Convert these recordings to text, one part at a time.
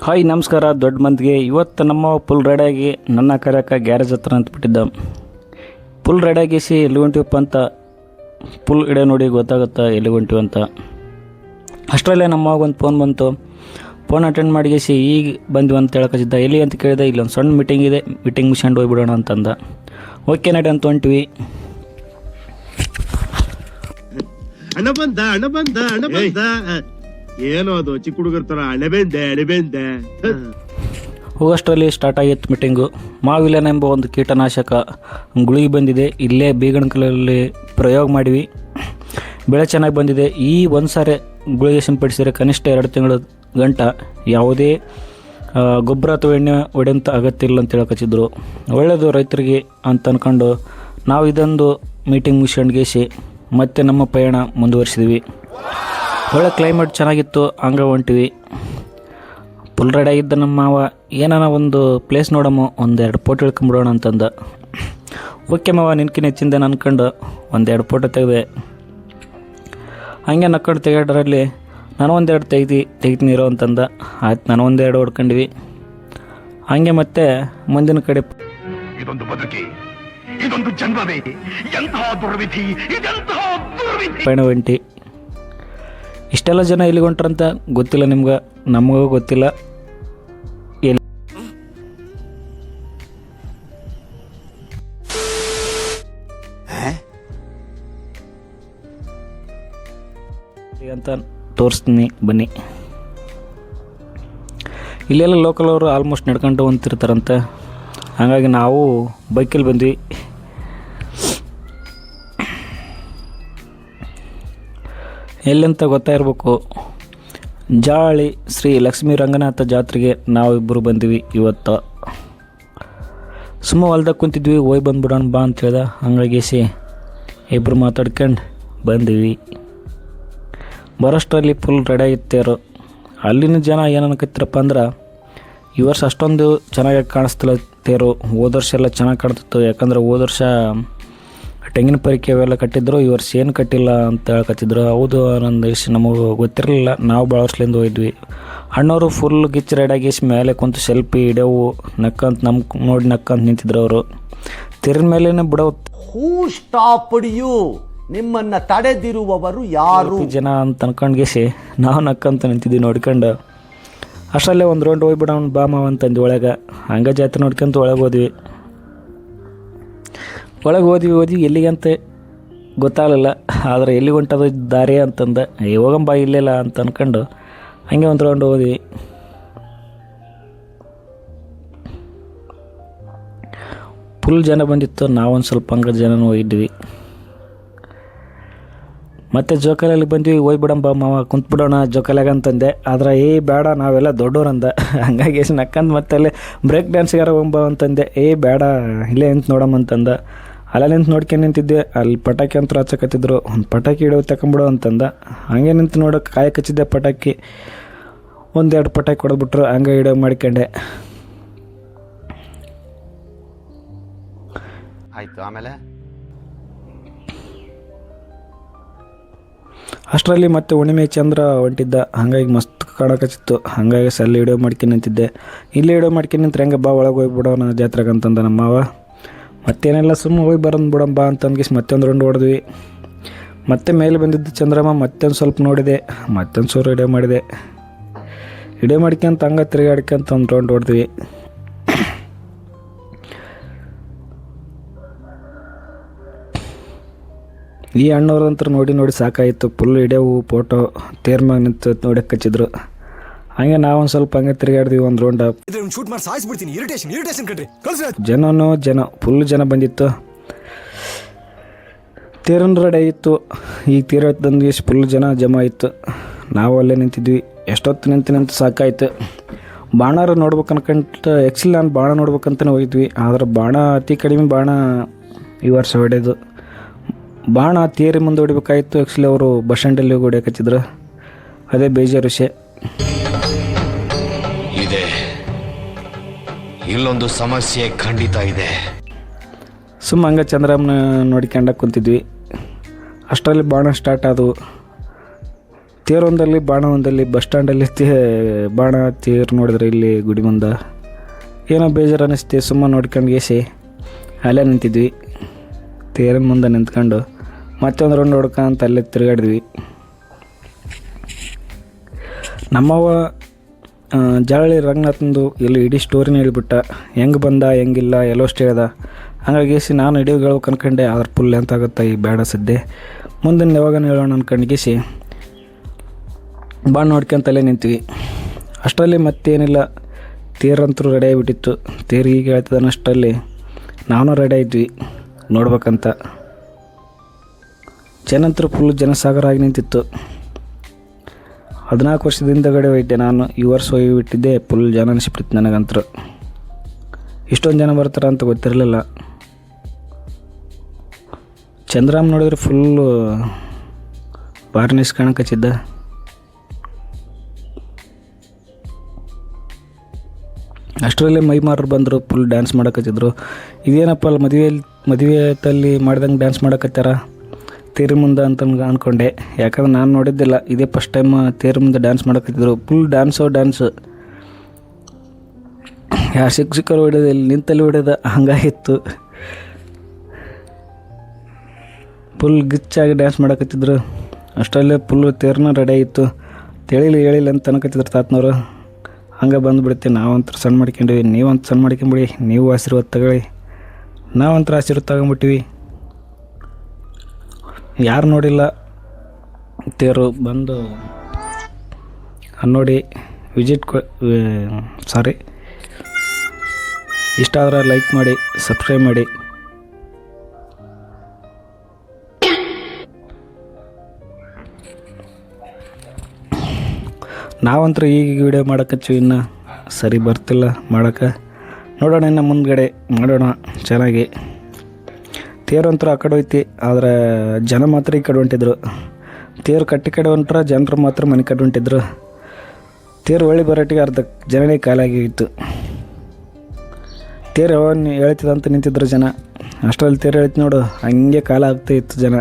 Hi ನಮಸ್ಕಾರ ದೊಡ್ಡ ಮಂದಿಗೆ. ಇವತ್ತು ನಮ್ಮ ಫುಲ್ ರೆಡಿಯಾಗಿ ನನ್ನ ಕರೆಯೋಕೆ ಗ್ಯಾರೇಜ್ ಹತ್ರ ಅಂತಬಿಟ್ಟಿದ್ದ. ಫುಲ್ ರೆಡಿಯಾಗಿಸಿ ಎಲ್ಲಿ ಹೊಂಟಿವಪ್ಪ ಅಂತ ಫುಲ್ ಇಡೆ ನೋಡಿ ಗೊತ್ತಾಗುತ್ತಾ ಎಲ್ಲಿ ಹೊಂಟಿವಿ ಅಂತ. ಅಷ್ಟರಲ್ಲೇ ನಮ್ಮ ಒಂದು ಫೋನ್ ಬಂತು. ಫೋನ್ ಅಟೆಂಡ್ ಮಾಡಿಸಿ ಈಗ ಬಂದ್ವಿ ಅಂತ ಹೇಳಕತ್ತಿದ್ದ. ಎಲ್ಲಿ ಅಂತ ಕೇಳಿದೆ, ಇಲ್ಲೊಂದು ಸಣ್ಣ ಮೀಟಿಂಗ್ ಇದೆ, ಮೀಟಿಂಗ್ ಮುಗಿಸ್ಕೊಂಡು ಹೋಗ್ಬಿಡೋಣ ಅಂತಂದ. ಓಕೆ ನಡಿ ಅಂತ ಹೊಂಟಿವಿ. ಅಣ್ಣ ಬಂದ ಏನೋ ಅದು ಚಿಕ್ಕ ಹುಡುಗರ ತರ ಅಣೆಬೆಂದೆ ಹೋಗೋಷ್ಟರಲ್ಲಿ ಸ್ಟಾರ್ಟ್ ಆಗಿತ್ತು ಮೀಟಿಂಗು. ಮಾವಿಲನ್ ಎಂಬ ಒಂದು ಕೀಟನಾಶಕ ಗುಳಿಗೆ ಬಂದಿದೆ. ಇಲ್ಲೇ ಬೀಗಣಕಲಲ್ಲಿ ಪ್ರಯೋಗ ಮಾಡಿವಿ. ಬೆಳೆ ಚೆನ್ನಾಗಿ ಬಂದಿದೆ. ಈ ಒಂದು ಸಾರಿ ಗುಳಿಗೆ ಸಿಂಪಡಿಸಿದರೆ ಕನಿಷ್ಠ 2 ತಿಂಗಳ ಗಂಟ ಯಾವುದೇ ಗೊಬ್ಬರ ಅಥವಾ ಎಣ್ಣೆ ಹೊಡೆಯಂಥ ಅಗತ್ಯ ಇಲ್ಲ ಅಂತ ಹೇಳಕತ್ತಿದ್ರು. ಒಳ್ಳೆಯದು ರೈತರಿಗೆ ಅಂತ ಅಂದ್ಕೊಂಡು ನಾವು ಇದೊಂದು ಮೀಟಿಂಗ್ ಮುಗಿಸ್ಕೊಂಡ್ಗೇಸಿ ಮತ್ತೆ ನಮ್ಮ ಪಯಣ ಮುಂದುವರಿಸಿದ್ವಿ. ಒಳ್ಳೆ ಕ್ಲೈಮೇಟ್ ಚೆನ್ನಾಗಿತ್ತು, ಹಂಗೆ ಹೊಂಟಿವಿ. ಫುಲ್ ರೆಡಿ ಆಗಿದ್ದ ನಮ್ಮ ಮಾವ ಏನಾನ ಒಂದು ಪ್ಲೇಸ್ ನೋಡಮ್ಮ, 1-2 ಫೋಟೋ ಇಳ್ಕೊಂಬಿಡೋಣ ಅಂತಂದ. ಓಕೆ ಮಾವ ನಿನ್ಕಿನ ಹೆಚ್ಚಿಂದೇನು ಅಂದ್ಕೊಂಡು 1-2 ಫೋಟೋ ತೆಗೆದೆ. ಹಂಗೆ ನಕ್ಕೊಂಡು ತೆಗೆಯೋದ್ರಲ್ಲಿ ನಾನು 1-2 ತೆಗಿತೀನಿ ಇರೋ ಅಂತಂದ. ಆಯ್ತು, ನಾನು 1-2 ಹೊಡ್ಕೊಂಡ್ವಿ. ಹಂಗೆ ಮತ್ತೆ ಮುಂದಿನ ಕಡೆ ಇದೊಂದು ಬದುಕಿ, ಇದೊಂದು ಜನ್ಮವೇ, ಎಂತಹ ದುರ್ವಿಧಿ, ಇದೆಂತಹ ದುರ್ವಿಧಿ. ಪಯಣ ಹೊಂಟಿ. ಇಷ್ಟೆಲ್ಲ ಜನ ಎಲ್ಲಿಗೆ ಹೊಂಟ್ರಂತ ಗೊತ್ತಿಲ್ಲ ನಿಮ್ಗೆ, ನಮಗೂ ಗೊತ್ತಿಲ್ಲ. ಎಲ್ಲಿ ಅಂತ ತೋರಿಸ್ತೀನಿ ಬನ್ನಿ. ಇಲ್ಲೆಲ್ಲ ಲೋಕಲ್ ಅವರು ಆಲ್ಮೋಸ್ಟ್ ನಡ್ಕೊಂಡು ಹೊಂತಿರ್ತಾರಂತೆ. ಹಾಗಾಗಿ ನಾವು ಬೈಕಲ್ಲಿ ಬಂದ್ವಿ. ಎಲ್ಲಂತ ಗೊತ್ತಾಯಿರ್ಬೇಕು, ಜಾಳಿ ಶ್ರೀ ಲಕ್ಷ್ಮೀ ರಂಗನಾಥ ಜಾತ್ರೆಗೆ ನಾವಿಬ್ಬರು ಬಂದ್ವಿ ಇವತ್ತು. ಸುಮ್ಮ ಹೊಲ್ದಾಗ ಕುಂತಿದ್ವಿ, ಹೋಗಿ ಬಂದ್ಬಿಡೋಣ ಬಾ ಅಂತ ಹೇಳ್ದ. ಹಂಗಾಗಿಸಿ ಇಬ್ಬರು ಮಾತಾಡ್ಕೊಂಡು ಬಂದ್ವಿ. ಬರೋಷ್ಟರಲ್ಲಿ ಫುಲ್ ರೆಡಿ ಆಗಿತ್ತೇರು. ಅಲ್ಲಿನ ಜನ ಏನನ್ನಕತ್ತಿರಪ್ಪ ಅಂದ್ರೆ, ಈ ವರ್ಷ ಅಷ್ಟೊಂದು ಚೆನ್ನಾಗಿ ಕಾಣಿಸ್ತಿಲ್ಲ ತೇರು. ಹೋದ ವರ್ಷ ಎಲ್ಲ ಚೆನ್ನಾಗಿ ಕಾಣ್ತಿತ್ತು. ಯಾಕಂದ್ರೆ ಹೋದ ವರ್ಷ ತೆಂಗಿನ ಪರಿಕೆ ಅವೆಲ್ಲ ಕಟ್ಟಿದ್ರು, ಈ ವರ್ಷ ಏನು ಕಟ್ಟಿಲ್ಲ ಅಂತ ಹೇಳ್ಕತ್ತಿದ್ರು. ಹೌದು, ಅನ್ನೊಂದು ವಿಷಯ ನಮಗೆ ಗೊತ್ತಿರಲಿಲ್ಲ. ನಾವು ಭಾಳ ವರ್ಷದಿಂದ ಹೋಗಿದ್ವಿ. ಅಣ್ಣವರು ಫುಲ್ ಗಿಚ್ಚು ರೆಡಿಯಾಗಿಸಿ ಮೇಲೆ ಕುಂತು ಸೆಲ್ಫಿ ಹಿಡಿಯವು ನಕ್ಕಂತ ನಮ್ಮ ನೋಡಿ ನಕ್ಕಂತ ನಿಂತಿದ್ರು ಅವರು. ತೆರಿನ ಮೇಲೇ ಬಿಡವು. ಹೂ ಸ್ಟಾಪ್ಡ್ ಯು? ನಿಮ್ಮನ್ನ ತಡೆದಿರುವವರು ಯಾರು? ಜನ ಅಂತ ಅನ್ಕೊಂಡ್ಗೇಸಿ ನಾವು ನಕ್ಕಂತ ನಿಂತಿದ್ವಿ ನೋಡ್ಕೊಂಡು. ಅಷ್ಟರಲ್ಲೇ ಒಂದು ರೌಂಡ್ ಹೋಗ್ಬಿಡೋಣ ಬಾ ಮಾವ ಅಂತಂದು ಒಳಗೆ. ಹಂಗೆ ಜಾತ್ರೆ ನೋಡ್ಕೊಂತ ಒಳಗೆ ಹೋದ್ವಿ. ಒಳಗೆ ಹೋದ್ವಿ ಎಲ್ಲಿಗೆ ಅಂತ ಗೊತ್ತಾಗಲಿಲ್ಲ. ಆದರೆ ಎಲ್ಲಿಗೆ ಹೊಂಟದ ದಾರಿ ಅಂತಂದ. ಹೋಗಂಬ ಇಲ್ಲೆಲ್ಲ ಅಂತ ಅಂದ್ಕೊಂಡು ಹಂಗೆ ಒಂದು ರೌಂಡ್ ಹೋದ್ವಿ. ಫುಲ್ ಜನ ಬಂದಿತ್ತು. ನಾವೊಂದು ಸ್ವಲ್ಪ ಹಂಗೆ ಜನನೂ ಹೋಗಿದ್ವಿ. ಮತ್ತು ಜೋಕಾಲಲ್ಲಿ ಬಂದ್ವಿ. ಹೋಗ್ಬಿಡಂಬ ಮಾವ ಕುಂತ್ಬಿಡೋಣ ಜೋಕಾಲಾಗ ಅಂತಂದೆ. ಆದರೆ ಬೇಡ, ನಾವೆಲ್ಲ ದೊಡ್ಡೋರಂದ. ಹಂಗಾಗಿ ನಕ್ಕಂದು ಮತ್ತೆ ಅಲ್ಲೇ ಬ್ರೇಕ್ ಡ್ಯಾನ್ಸ್ಗಾರ ಹೋಗ್ಬ ಅಂತಂದೆ. ಬೇಡ, ಇಲ್ಲೇ ನಿಂತು ನೋಡಮ್ಮ ಅಂತಂದ. ಅಲ್ಲ ನಿಂತು ನೋಡ್ಕೊಂಡು ನಿಂತಿದ್ದೆ. ಅಲ್ಲಿ ಪಟಾಕಿ ಅಂತ ಹಚ್ಚಕತ್ತಿದ್ರು. ಒಂದು ಪಟಾಕಿ ಹಿಡಿಯೋ ತಗೊಂಬಿಡು ಅಂತಂದ. ಹಂಗೆ ನಿಂತು ನೋಡೋಕೆ ಕಾಯಕ್ಕೆ ಹಚ್ಚಿದ್ದೆ ಪಟಾಕಿ. 1-2 ಪಟಾಕಿ ಹೊಡೆದ್ಬಿಟ್ರು. ಹಂಗೆ ಹಿಡಿಯೋ ಮಾಡ್ಕೊಂಡೆ. ಆಯ್ತು. ಆಮೇಲೆ ಅಷ್ಟರಲ್ಲಿ ಮತ್ತೆ ಹುಣ್ಣಿಮೆ ಚಂದ್ರ ಹೊಂಟಿದ್ದ. ಹಾಗಾಗಿ ಮಸ್ತ್ ಕಾಣಕತ್ತಿತ್ತು. ಹಾಗಾಗಿ ಅಲ್ಲಿ ಹಿಡಿಯೋ ಮಾಡ್ಕೊಂಡು ನಿಂತಿದ್ದೆ. ಇಲ್ಲಿ ಹಿಡಿಯೋ ಮಾಡ್ಕೊಂಡು ನಿಂತ್ರೆ ಹೆಂಗೆ ಬಾ ಒಳಗೆ ಹೋಗ್ಬಿಡೋಣ ಜಾತ್ರೆಗೆ ಅಂತಂದ ನಮ್ಮ ಮಾವ. ಮತ್ತೇನೆಲ್ಲ ಸುಮ್ಮನೆ ಹೋಗಿ ಬರೋದು ಬಿಡೋಣ ಬಾ ಅಂತಂದ್ಗಿಸಿ ಮತ್ತೊಂದು ರೌಂಡ್ ಹೊಡೆದ್ವಿ. ಮತ್ತೆ ಮೇಲೆ ಬಂದಿದ್ದು ಚಂದ್ರಮ್ಮ. ಮತ್ತೊಂದು ಸ್ವಲ್ಪ ನೋಡಿದೆ. ಮತ್ತೊಂದು ಸೂರು ಹಿಡಿಯೋ ಮಾಡಿದೆ. ಹಿಡಿಯೋ ಮಾಡ್ಕೊಂತ ಹಂಗೆ ತಿರುಗಾಡ್ಕೊಂತ ಒಂದು ರೌಂಡ್ ಹೊಡೆದ್ವಿ. ಈ ಅಣ್ಣವ್ರಂತ ನೋಡಿ ಸಾಕಾಯಿತು. ಫುಲ್ ಹಿಡಿಯವು ಫೋಟೋ ತೇರ್ ಮ್ಯಾಗ ನಿಂತು ನೋಡಕ್ಕೆ ಹಚ್ಚಿದ್ರು. ಹಂಗೆ ನಾವೊಂದು ಸ್ವಲ್ಪ ಹಂಗೆ ತಿರುಗಾಡಿದ್ವಿ ಒಂದು ರೌಂಡ್. ಜನ ಫುಲ್ ಜನ ಬಂದಿತ್ತು. ತೇರನ್ ರೆಡಿ ಆಗಿತ್ತು. ಈಗ ತೀರ ತಂದು ಎಷ್ಟು ಫುಲ್ ಜನ ಜಮಾ ಇತ್ತು. ನಾವು ಅಲ್ಲೇ ನಿಂತಿದ್ವಿ. ಎಷ್ಟೊತ್ತು ನಿಂತು ಸಾಕಾಯ್ತು. ಬಾಣಾರ ನೋಡ್ಬೇಕು ಅನ್ಕೊಂತ ಆ್ಯಕ್ಚುಲಿ ನಾನು ಬಾಣ ನೋಡ್ಬೇಕಂತಲೇ ಹೋಗಿದ್ವಿ. ಆದರೆ ಬಾಣ ಅತಿ ಕಡಿಮೆ ಬಾಣ ಈ ವರ್ಷ ಹೊಡೆಯೋದು. ಬಾಣ ತೇರಿ ಮುಂದೆ ಹೊಡಿಬೇಕಾಗಿತ್ತು. ಆ್ಯಕ್ಚುಲಿ ಅವರು ಬಸ್ ಸ್ಟ್ಯಾಂಡಲ್ಲಿ ಹೋಗಿ ಹೊಡಿಯಕ್ಕೆ ಹಚ್ಚಿದ್ರು. ಅದೇ ಬೇಜಾರು ವಿಷಯ. ಇದೆ, ಇಲ್ಲೊಂದು ಸಮಸ್ಯೆ ಖಂಡಿತ ಇದೆ. ಸುಮ್ಮ ಹಂಗೆ ಚಂದ್ರಮ್ಮನ ನೋಡ್ಕೊಂಡಾಗ ಕುಂತಿದ್ವಿ. ಅಷ್ಟರಲ್ಲಿ ಬಾಣ ಸ್ಟಾರ್ಟ್ ಆದವು. ತೇರೊಂದಲ್ಲಿ ಬಾಣ ಒಂದಲ್ಲಿ ಬಸ್ ಸ್ಟ್ಯಾಂಡಲ್ಲಿ ಬಾಣ ತೇರು ನೋಡಿದ್ರೆ ಇಲ್ಲಿ ಗುಡಿ ಮುಂದೆ ಏನೋ ಬೇಜಾರು ಅನ್ನಿಸ್ತಿ. ಸುಮ್ಮನೆ ನೋಡ್ಕೊಂಡು ಗೇಸಿ ಅಲ್ಲೇ ನಿಂತಿದ್ವಿ. ತೇರಿನ ಮುಂದೆ ನಿಂತ್ಕೊಂಡು ಮತ್ತೆ ಒಂದು ರೌಂಡ್ ಹೊಡ್ಕೊಂತ ಅಲ್ಲೇ ತಿರುಗಾಡಿದ್ವಿ. ನಮ್ಮವ್ವ ಜಾಳಿ ರಂಗನಾಥಂದು ಇಲ್ಲಿ ಇಡೀ ಸ್ಟೋರಿನ ಹೇಳ್ಬಿಟ್ಟ, ಹೆಂಗೆ ಬಂದ ಹೆಂಗಿಲ್ಲ ಎಲ್ಲೋಷ್ಟು ಹೇಳ್ದ. ಹಂಗಾಗಿ ನಾನು ಇಡೀ ಹೇಳ್ಬೇಕು ಅನ್ಕೊಂಡೆ, ಅದ್ರ ಫುಲ್ ಎಂತ ಆಗುತ್ತೆ ಈ ಬೇಡ ಸದ್ದೆ, ಮುಂದಿನ ಯಾವಾಗ ಹೇಳೋಣ ಅನ್ಕೊಂಡ್ಗಿಸಿ ಬಾಣ ನೋಡ್ಕೊಂತಲ್ಲೇ ನಿಂತೀವಿ. ಅಷ್ಟರಲ್ಲಿ ಮತ್ತೇನಿಲ್ಲ, ತೇರಂತರೂ ರೆಡಿ ಆಗಿಬಿಟ್ಟಿತ್ತು. ತೇರು ಈಗ ಹೇಳ್ತಿದ್ದಾನಷ್ಟರಲ್ಲಿ ನಾವು ರೆಡಿ ಆಗಿದ್ವಿ ನೋಡ್ಬೇಕಂತ. ಜನಂತರೂ ಫುಲ್ ಜನಸಾಗರ ಆಗಿ ನಿಂತಿತ್ತು. 14 ವರ್ಷದಿಂದ ಹೋಗಿದ್ದೆ ನಾನು, ಈ ವರ್ಷ ಹೋಗಿಬಿಟ್ಟಿದ್ದೆ. ಫುಲ್ ಜನ ಅನಿಸ್ಬಿಟ್ಟಿತ್ತು ನನಗಂತರೂ. ಇಷ್ಟೊಂದು ಜನ ಬರ್ತಾರೆ ಅಂತ ಗೊತ್ತಿರಲಿಲ್ಲ. ಚಂದ್ರಾಮ್ ನೋಡಿದ್ರೆ ಫುಲ್ಲು ಬಾರ್ನಿಸ್ ಕಾಣಕಚ್ಚಿದ್ದ. ಅಷ್ಟರಲ್ಲೇ ಮೈಮಾರರು ಬಂದರು, ಫುಲ್ ಡ್ಯಾನ್ಸ್ ಮಾಡಕತ್ತಿದ್ರು. ಇದೇನಪ್ಪ ಅಲ್ಲಿ ಮದುವೆಯಲ್ಲಿ ಮಾಡ್ದಂಗೆ ಡ್ಯಾನ್ಸ್ ಮಾಡಕತ್ತಾರ ತೇರು ಮುಂದೆ ಅಂತ ಅಂದ್ಕೊಂಡೆ. ಯಾಕಂದ್ರೆ ನಾನು ನೋಡಿದ್ದಿಲ್ಲ, ಇದೇ ಫಸ್ಟ್ ಟೈಮ್ ತೇರು ಮುಂದೆ ಡ್ಯಾನ್ಸ್ ಮಾಡಕತ್ತಿದ್ರು. ಫುಲ್ ಡ್ಯಾನ್ಸು ಯಾರು ಸಿಕ್ಕರು ಹೊಡೆಯೋದು, ಇಲ್ಲಿ ನಿಂತಲ್ಲಿ ಹೊಡೆಯೋದು ಹಂಗಾಗಿತ್ತು. Full ಗಿಚ್ಚಾಗಿ dance ಮಾಡಕತ್ತಿದ್ರು. ಅಷ್ಟರಲ್ಲೇ ಫುಲ್ ತೇರನ್ನ ರೆಡಿ ಆಗಿತ್ತು. ಹೇಳಿಲ್ಲ ಅಂತ ಅನ್ಕತ್ತಿದ್ರು ತಾತನವರು. ಹಂಗೆ ಬಂದುಬಿಡುತ್ತೆ. ನಾವಂತರ ಸಣ್ಣ ಮಾಡ್ಕೊಂಡ್ವಿ, ನೀವಂತ ಸಣ್ಣ ಮಾಡ್ಕೊಂಬಿಡಿ, ನೀವು ಆಶೀರ್ವಾದ ತಗೊಳ್ಳಿ, ನಾವಂತರ ಆಶೀರ್ವಾದ ತಗೊಂಬಿಟ್ಟಿವಿ. ಯಾರು ನೋಡಿಲ್ಲ ತೇರು ಬಂದು ನೋಡಿ ಇಷ್ಟ ಆದರೆ ಲೈಕ್ ಮಾಡಿ, ಸಬ್ಸ್ಕ್ರೈಬ್ ಮಾಡಿ. ನಾವಂತರೂ ಈಗ ವಿಡಿಯೋ ಮಾಡೋಕ್ಕಚ್ಚು, ಇನ್ನು ಸರಿ ಬರ್ತಿಲ್ಲ ಮಾಡೋಕ್ಕೆ. ನೋಡೋಣ ಇನ್ನು ಮುಂದ್ಗಡೆ ಮಾಡೋಣ ಚೆನ್ನಾಗಿ. ತೇರು ಅಂತೂ ಆ ಕಡೆ ಹೋಯ್ತಿ, ಆದರೆ ಜನ ಮಾತ್ರ ಈ ಕಡೆ ಹೊಂಟಿದ್ರು. ತೇರು ಕಟ್ಟಿ ಕಡೆ ಹೊಂಟ್ರೆ ಜನರು ಮಾತ್ರ ಮನೆ ಕಡೆ ಹೊಂಟಿದ್ರು. ತೇರು ಒಳ್ಳೆ ಬರೋಟ್ಟಿಗೆ ಅರ್ಧ ಜನನೇ ಕಾಲಾಗಿತ್ತು. ತೇರು ಯಾವಾಗ ಹೇಳ್ತಿದಂತ ನಿಂತಿದ್ರು ಜನ. ಅಷ್ಟರಲ್ಲಿ ತೇರು ಹೇಳ್ತಿ ನೋಡು, ಹಂಗೆ ಕಾಲ ಆಗ್ತಾ ಇತ್ತು ಜನ.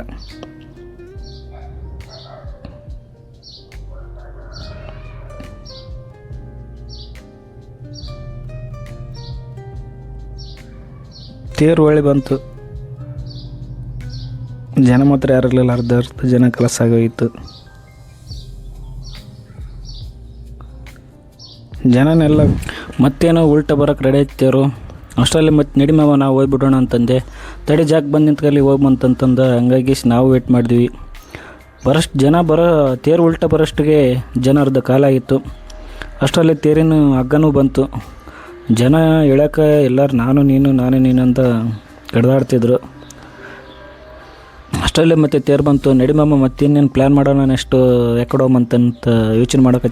ತೇರು ಒಳ್ಳೆ ಬಂತು, ಜನ ಮಾತ್ರ ಯಾರಿರಲಿಲ್ಲ, ಅರ್ಧ ಜನ ಕೆಲಸ ಆಗೋಯಿತು. ಜನನೆಲ್ಲ ಮತ್ತೇನೋ ಉಲ್ಟ ಬರೋಕ್ಕೆ ರೆಡಿ ಆಯ್ತೇರು. ಅಷ್ಟರಲ್ಲಿ ಮತ್ತೆ ನಡಿಮವ ನಾವು ಹೋಗ್ಬಿಡೋಣ ಅಂತಂದೆ. ತಡೆ ಜಾಗ ಬಂದು ನಿಂತ್ಕಲ್ಲಿ ಹೋಗ್ಬಂತಂತಂದು. ಹಂಗಾಗಿ ನಾವು ವೇಟ್ ಮಾಡಿದ್ವಿ. ತೇರು ಉಲ್ಟ ಬರೋಷ್ಟಿಗೆ ಜನ ಅರ್ಧ ಕಾಲ ಆಗಿತ್ತು. ಅಷ್ಟರಲ್ಲಿ ತೇರಿನ ಹಗ್ಗನೂ ಬಂತು. ಜನ ಹೇಳೋಕೆ ಎಲ್ಲರೂ ನಾನೇ ನೀನು ಅಂತ ಕಡ್ದಾಡ್ತಿದ್ರು. ಅಷ್ಟರಲ್ಲೇ ಮತ್ತೆ ತೇರು ಬಂತು. ನಡಿಮಮ್ಮ ಮತ್ತಿನ್ನೇನು ಪ್ಲ್ಯಾನ್ ಮಾಡೋಣ, ನೆಕ್ಸ್ಟು ಯಾಕಡೆ ಹೋಗಂತಂತ ಯೋಚನೆ ಮಾಡೋಕೆ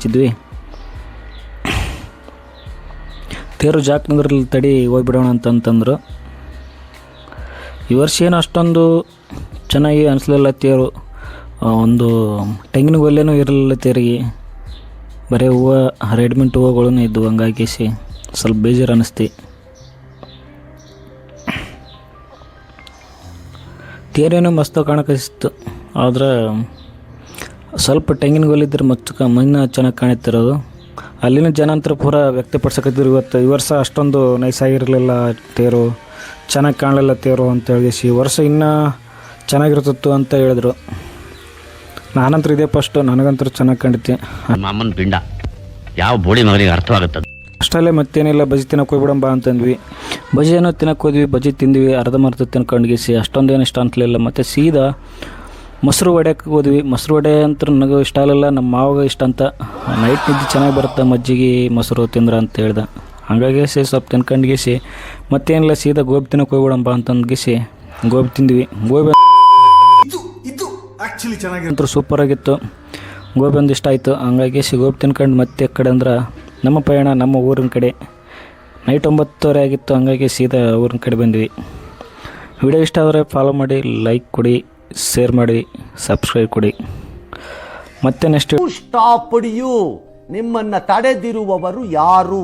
ತೇರು ಜಾಕ್ನದ್ರಲ್ಲಿ ತಡಿ ಹೋಗ್ಬಿಡೋಣ ಅಂತಂತಂದರು. ಈ ವರ್ಷ ಏನು ಅಷ್ಟೊಂದು ಚೆನ್ನಾಗಿ ಅನಿಸ್ಲಿಲ್ಲ ತೇರು. ಒಂದು ತೆಂಗಿನ ಗೊಲ್ಲೇನೂ ಇರಲಿಲ್ಲ ತೇರಿಗೆ, ಬರೀ ಹೂವು ರೆಡಿಮೆಂಟ್ ಹೂವುಗಳೂ ಇದ್ದವು. ಹಂಗಾಗಿ ಸ್ವಲ್ಪ ಬೇಜಾರು ಅನ್ನಿಸ್ತಿ. ತೇರೇನೋ ಮಸ್ತು ಕಾಣಕತ್ತಿತ್ತು, ಆದರೆ ಸ್ವಲ್ಪ ತೆಂಗಿನ ಗೊಲ್ಲಿದ್ದರೆ ಮಣ್ಣು ಚೆನ್ನಾಗಿ ಕಾಣುತ್ತಿರೋದು. ಅಲ್ಲಿನ ಜನಾಂತರ ಪೂರ ವ್ಯಕ್ತಪಡಿಸಕತ್ತಿದ್ರು. ಈ ವರ್ಷ ಅಷ್ಟೊಂದು ನೈಸಾಗಿರಲಿಲ್ಲ ತೇರು, ಚೆನ್ನಾಗಿ ಕಾಣಲಿಲ್ಲ ತೇರು ಅಂತ ಹೇಳಿ. ಈ ವರ್ಷ ಇನ್ನೂ ಚೆನ್ನಾಗಿರ್ತಿತ್ತು ಅಂತ ಹೇಳಿದ್ರು. ನಾನಂತೂ ಇದೇ ಫಸ್ಟು, ನನಗಂತೂ ಚೆನ್ನಾಗಿ ಕಂಡಿತ್ತು. ಮಾಮನ ಪಿಂಡ ಯಾವ ಬೋಳಿ ಮಗನಿಗೆ ಅರ್ಥವಾಗುತ್ತದೆ. ಅಷ್ಟಲ್ಲೇ ಮತ್ತೇನಿಲ್ಲ, ಬಜ್ಜಿ ತಿನ್ನಕ್ಕೆ ಹೋಗ್ಬಿಡಂಬ ಅಂತಂದ್ವಿ. ಬಜ್ಜಿ ಏನೋ ತಿನ್ನಕ್ಕೆ ಹೋದ್ವಿ, ಬಜ್ಜಿ ತಿಂದ್ವಿ, ಅರ್ಧಂಬರ್ಧ ತಿನ್ಕೊಂಡ್ಗಿಸಿ ಅಷ್ಟೊಂದೇನು ಇಷ್ಟ ಅಂತಲಿಲ್ಲ. ಮತ್ತು ಸೀದಾ ಮೊಸರು ವಡೆಗೆ ಹೋದ್ವಿ. ಮೊಸರು ವಡೆ ಅಂತ ನನಗೂ ಇಷ್ಟ ಆಗಲಿಲ್ಲ, ನಮ್ಮ ಮಾವಾಗ ಇಷ್ಟ ಅಂತ. ನೈಟ್ ನಿದ್ದೆ ಚೆನ್ನಾಗಿ ಬರುತ್ತೆ ಮಜ್ಜಿಗೆ ಮೊಸರು ತಿಂದ್ರೆ ಅಂತ ಹೇಳ್ದೆ. ಹಾಗಾಗಿ ಸ್ವಲ್ಪ ತಿನ್ಕೊಂಡ್ಗಿಸಿ ಮತ್ತೇನಿಲ್ಲ, ಸೀದಾ ಗೋಬಿ ತಿನ್ನಕ್ಕೆ ಹೋಗ್ಬಿಡಂಬ ಅಂತಂದ್ಗಿಸಿ ಗೋಬಿ ತಿಂದ್ವಿ. ಗೋಬಿ ಅಂತೂ ಸೂಪರಾಗಿತ್ತು. ಗೋಬಿ ಒಂದು ಇಷ್ಟ ಆಯಿತು. ಹಂಗಾಗಿ ಗೋಬಿ ತಿನ್ಕೊಂಡು ಮತ್ತೆ ಕಡೆ ಅಂದ್ರೆ ನಮ್ಮ ಪಯಣ ನಮ್ಮ ಊರಿನ ಕಡೆ. ನೈಟ್ 9:30 ಆಗಿತ್ತು. ಹಂಗಾಗಿ ಸೀದಾ ಊರಿನ ಕಡೆ ಬಂದ್ವಿ. ವಿಡಿಯೋ ಇಷ್ಟ ಆದರೆ ಫಾಲೋ ಮಾಡಿ, ಲೈಕ್ ಕೊಡಿ, ಶೇರ್ ಮಾಡಿ, ಸಬ್ಸ್ಕ್ರೈಬ್ ಕೊಡಿ. ಮತ್ತೆ ನೆಕ್ಸ್ಟ್ ಸ್ಟಾಪ್ ಯು, ನಿಮ್ಮನ್ನ ತಡೆದಿರುವವರು ಯಾರು?